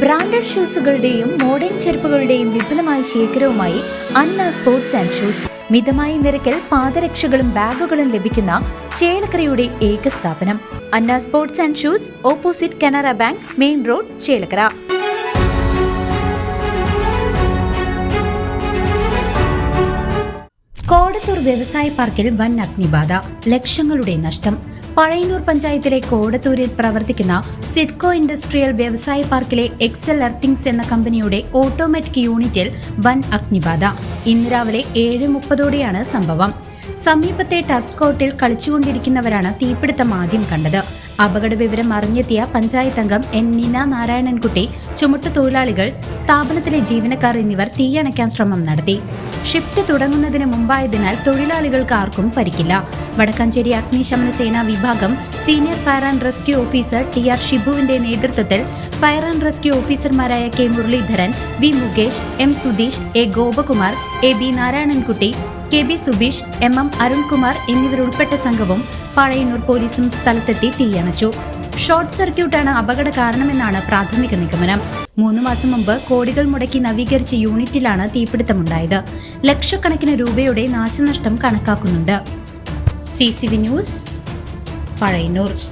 Branded ഷൂസുകളുടെയും modern ചെരുപ്പുകളുടെയും വിപുലമായ ശേഖരവുമായി അന്ന സ്പോർട്സ് ആൻഡ് ഷൂസ്. മിതമായ നിരക്കിൽ പാദരക്ഷകളും ബാഗുകളും ലഭിക്കുന്ന ചേലക്കരയുടെ ഏക സ്ഥാപനം Anna sports and shoes, opposite Canara bank, main road, Chelakkara. Kodathur വ്യവസായ പാർക്കിൽ വൻ അഗ്നിബാധ, ലക്ഷങ്ങളുടെ നഷ്ടം. പഴയന്നൂർ പഞ്ചായത്തിലെ കോടത്തൂരിൽ പ്രവർത്തിക്കുന്ന സിഡ്കോ ഇൻഡസ്ട്രിയൽ വ്യവസായ പാർക്കിലെ എക്സൽ എർത്തിങ്സ് എന്ന കമ്പനിയുടെ ഓട്ടോമാറ്റിക് യൂണിറ്റിൽ വൻ അഗ്നിബാധ. ഇന്ന് രാവിലെ 7:30ഓടെയാണ് സംഭവം. സമീപത്തെ ടർഫ് കോർട്ടിൽ കളിച്ചുകൊണ്ടിരിക്കുന്നവരാണ് തീപിടുത്തം ആദ്യം കണ്ടത്. അപകട വിവരം അറിഞ്ഞെത്തിയ പഞ്ചായത്ത് അംഗം എൻ നീന നാരായണൻകുട്ടി, ചുമട്ടുതൊഴിലാളികൾ, സ്ഥാപനത്തിലെ ജീവനക്കാർ എന്നിവർ തീയണയ്ക്കാൻ ശ്രമം നടത്തി. ഷിഫ്റ്റ് തുടങ്ങുന്നതിന് മുമ്പായതിനാൽ തൊഴിലാളികൾക്ക് ആർക്കും പരിക്കില്ല. വടക്കാഞ്ചേരി അഗ്നിശമന സേനാ വിഭാഗം senior fire and rescue officer TR ഷിബുവിന്റെ നേതൃത്വത്തിൽ ഫയർ ആൻഡ് റെസ്ക്യൂ ഓഫീസർമാരായ K Muraleedharan, V Mukesh, M Sudheesh, A Gopakumar, AB Narayanankutty, KB Subeesh, MM Arunkumar എന്നിവരുൾപ്പെട്ട സംഘവും പഴയന്നൂർ പോലീസും സ്ഥലത്തെത്തി തീയണച്ചു. ഷോർട്ട് സർക്യൂട്ടാണ് അപകട കാരണമെന്നാണ് പ്രാഥമിക നിഗമനം. 3 മാസം മുമ്പ് കോടികൾ മുടക്കി നവീകരിച്ച യൂണിറ്റിലാണ് തീപിടുത്തമുണ്ടായത്. ലക്ഷക്കണക്കിന് രൂപയുടെ നാശനഷ്ടം കണക്കാക്കുന്നുണ്ട്. CCV news, Pazhayannur.